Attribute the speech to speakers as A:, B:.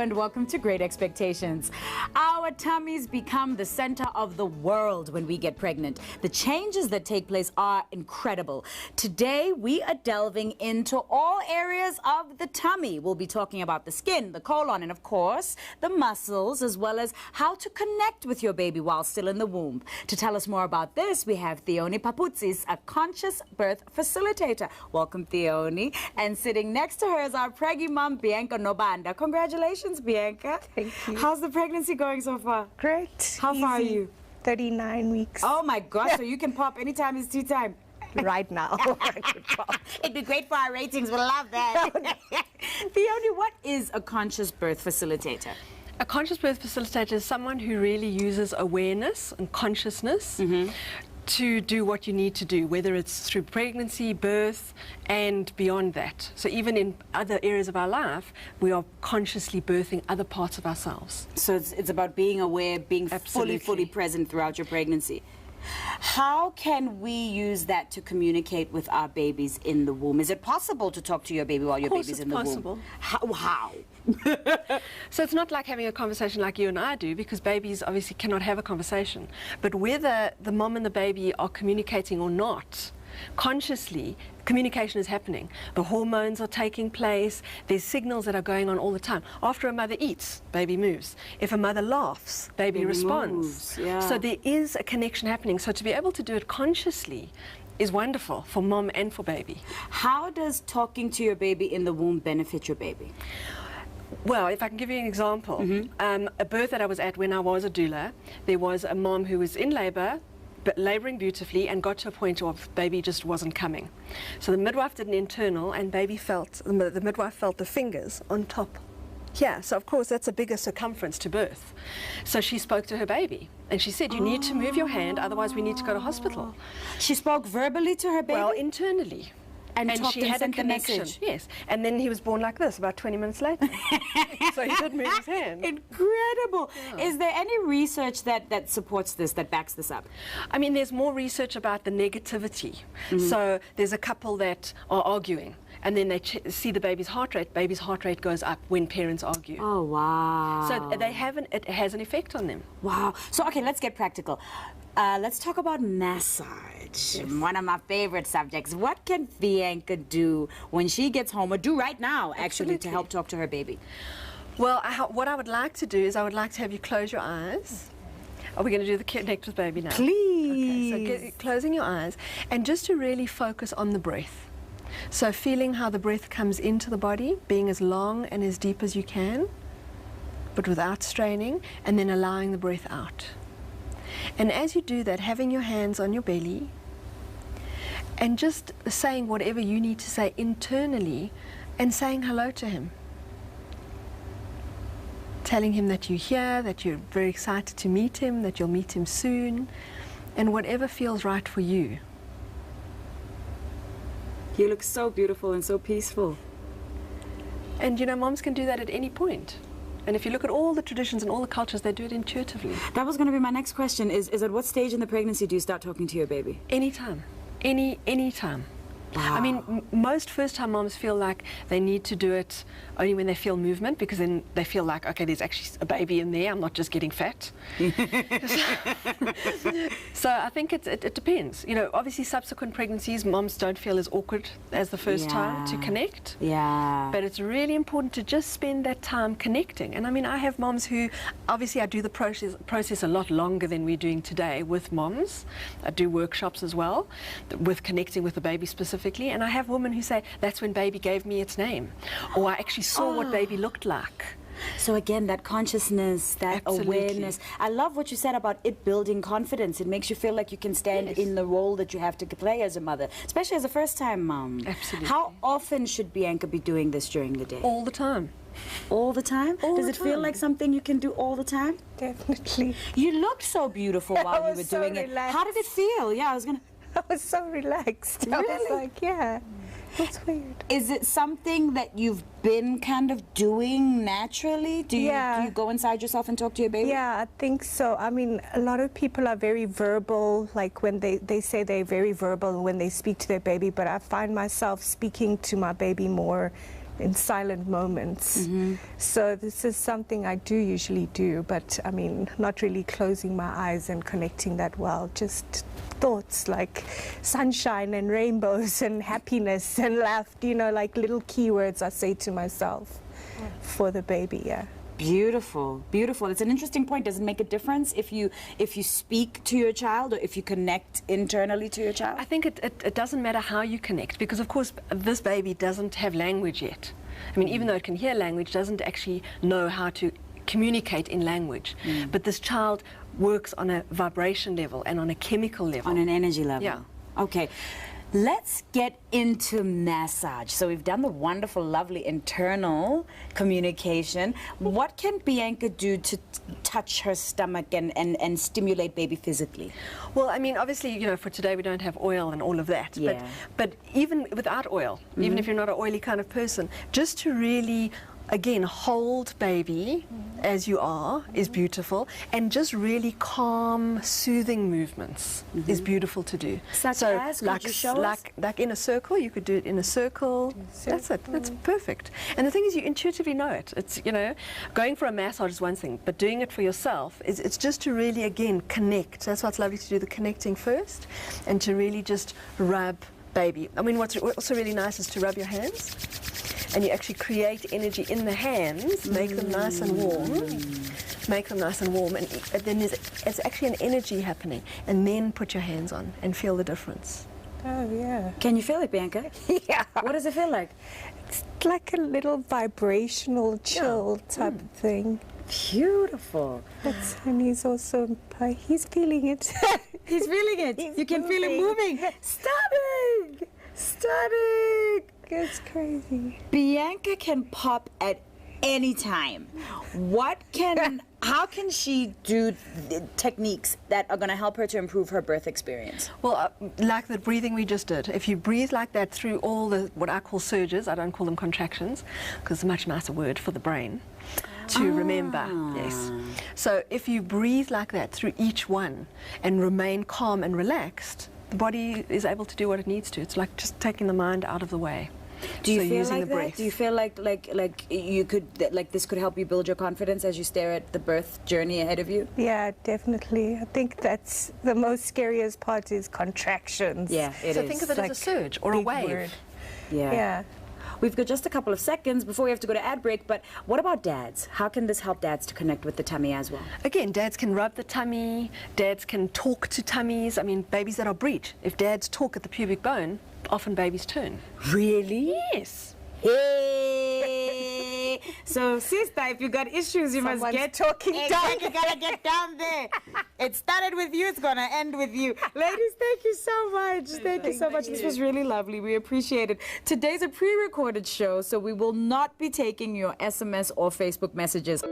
A: and welcome to Great Expectations. Our tummies become the center of the world when we get pregnant. The changes that take place are incredible. Today, we are delving into all areas of the tummy. We'll be talking about the skin, the colon, and of course, the muscles, as well as how to connect with your baby while still in the womb. To tell us more about this, we have Theoni Papoutsis, a conscious birth facilitator. Welcome, Theoni. And sitting next to her is our preggy mom, Bianca Nobanda. Congratulations, Bianca.
B: Thank you.
A: How's the pregnancy going so far?
B: Great.
A: How far are you?
B: 39 weeks.
A: Oh my gosh, so you can pop anytime it's tea time.
B: Right now.
A: It'd be great for our ratings. We'll love that. Theoni, what is a conscious birth facilitator?
C: A conscious birth facilitator is someone who really uses awareness and consciousness to do what you need to do, whether it's through pregnancy, birth, and beyond that. So even in other areas of our life, we are consciously birthing other parts of ourselves.
A: So it's about being aware, being fully present throughout your pregnancy. How can we use that to communicate with our babies in the womb? Is it possible to talk to your baby while your baby's in the womb? How?
C: So it's not like having a conversation like you and I do, because babies obviously cannot have a conversation. But whether the mom and the baby are communicating or not, consciously, communication is happening. The hormones are taking place. There's signals that are going on all the time. After a mother eats, baby moves. If a mother laughs, baby responds.
A: Yeah.
C: So there is a connection happening. So to be able to do it consciously is wonderful for mom and for baby.
A: How does talking to your baby in the womb benefit your baby?
C: Well, if I can give you an example, a birth that I was at when I was a doula, there was a mom who was in labor, but labouring beautifully, and got to a point where baby just wasn't coming. So the midwife did an internal, and baby felt, the midwife felt the fingers on top here. So of course that's a bigger circumference to birth. So she spoke to her baby, and she said, you need to move your hand, otherwise we need to go to hospital.
A: She spoke verbally to her baby?
C: Well, internally. And she had a connection. Yes. And then he was born like this about 20 minutes later. So he did move his hand.
A: Incredible.
C: Yeah.
A: Is there any research that supports this, that backs this up?
C: I mean, there's more research about the negativity. So there's a couple that are arguing, and then they see the baby's heart rate goes up when parents argue.
A: Oh, wow.
C: So it has an effect on them.
A: Wow. So, okay, let's get practical. Let's talk about massage. Yes. One of my favorite subjects. What can Bianca do when she gets home, or do right now, actually, to help talk to her baby?
C: Well, what I would like to do is I would like to have you close your eyes. Are we going to do the connect with baby now?
A: Please.
C: Okay, so closing your eyes, and just to really focus on the breath. So feeling how the breath comes into the body, being as long and as deep as you can, but without straining, and then allowing the breath out. And as you do that, having your hands on your belly and just saying whatever you need to say internally, and saying hello to him. Telling him that you're here, that you're very excited to meet him, that you'll meet him soon, and whatever feels right for you.
A: You look so beautiful and so peaceful.
C: And you know, moms can do that at any point. And if you look at all the traditions and all the cultures, they do it intuitively.
A: That was going to be my next question, is at what stage in the pregnancy do you start talking to your baby?
C: Anytime. Any time.
A: Wow.
C: I mean, most first-time moms feel like they need to do it only when they feel movement, because then they feel like, okay, there's actually a baby in there, I'm not just getting fat. So I think it depends. You know, obviously subsequent pregnancies, moms don't feel as awkward as the first time to connect.
A: Yeah.
C: But it's really important to just spend that time connecting. And I mean, I have moms who, obviously I do the process a lot longer than we're doing today with moms. I do workshops as well with connecting with the baby specifically. And I have women who say, that's when baby gave me its name. Or I actually saw what baby looked like.
A: So again, that consciousness, that awareness. I love what you said about it building confidence. It makes you feel like you can stand in the role that you have to play as a mother, especially as a first-time mom.
C: Absolutely.
A: How often should Bianca be doing this during the day?
C: All the time.
A: All the time?
C: All
A: Does
C: the
A: it feel
C: time.
A: like something you can do all the time?
B: Definitely.
A: You looked so beautiful while you were doing it. How did it feel? Yeah,
B: I was so relaxed.
A: Really?
B: I was like, yeah, it's weird.
A: Is it something that you've been kind of doing naturally? Do you go inside yourself and talk to your baby?
B: Yeah, I think so. I mean, a lot of people are very verbal, like when they say they're very verbal when they speak to their baby, but I find myself speaking to my baby more in silent moments. So this is something I do usually do, but I mean, not really closing my eyes and connecting that well, just thoughts like sunshine and rainbows and happiness and laughter, you know, like little keywords I say to myself for the baby, yeah.
A: Beautiful, beautiful. It's an interesting point. Does it make a difference if you speak to your child or if you connect internally to your child?
C: I think it doesn't matter how you connect, because of course this baby doesn't have language yet. I mean, even though it can hear language, doesn't actually know how to communicate in language. But this child works on a vibration level and on a chemical level.
A: On an energy level.
C: Yeah.
A: Okay. Let's get into massage. So we've done the wonderful, lovely internal communication. What can Bianca do to touch her stomach and stimulate baby physically?
C: Well, I mean, obviously, you know, for today we don't have oil and all of that.
A: Yeah.
C: But even without oil, even if you're not an oily kind of person, just to really, again, hold baby as you are is beautiful, and just really calm, soothing movements is beautiful to do.
A: Such as, could you show us?
C: Like in a circle, you could do it in a circle. That's it. That's perfect. And the thing is, you intuitively know it. It's, you know, going for a massage is one thing, but doing it for yourself is, it's just to really, again, connect. That's why it's lovely to do the connecting first, and to really just rub baby. I mean, what's also really nice is to rub your hands, and you actually create energy in the hands, make them nice and warm, make them nice and warm, and then it's actually an energy happening, and then put your hands on and feel the difference.
B: Oh, yeah.
A: Can you feel it, Bianca?
B: Yeah.
A: What does it feel like?
B: It's like a little vibrational chill type of thing.
A: Beautiful.
B: And he's also, he's feeling it.
A: He's feeling it. You can feel it moving. Stunning! Stunning!
B: It's crazy.
A: Bianca can pop at any time. How can she do techniques that are going to help her to improve her birth experience?
C: Well, like the breathing we just did, if you breathe like that through all the, what I call surges, I don't call them contractions, because it's a much nicer word for the brain to remember, yes. So if you breathe like that through each one and remain calm and relaxed, the body is able to do what it needs to. It's like just taking the mind out of the way.
A: Do you
C: so
A: feel
C: using
A: like
C: the
A: that?
C: breath.
A: Do you feel like you could, like this could help you build your confidence as you stare at the birth journey ahead of you?
B: Yeah, definitely. I think that's the most scariest part is contractions.
A: Yeah, it is.
C: So think of it as a surge or a wave.
B: Word.
A: Yeah. We've got just a couple of seconds before we have to go to ad break, but what about dads? How can this help dads to connect with the tummy as well?
C: Again, dads can rub the tummy, dads can talk to tummies. I mean, babies that are breech, if dads talk at the pubic bone, often babies turn.
A: Really?
C: Yes.
A: Hey! So, sister, if you got issues, you must get
B: talking down.
A: You gotta get down there. It started with you, it's gonna end with you. Ladies, thank you so much. Thank you so much. This was really lovely. We appreciate it. Today's a pre-recorded show, so we will not be taking your SMS or Facebook messages.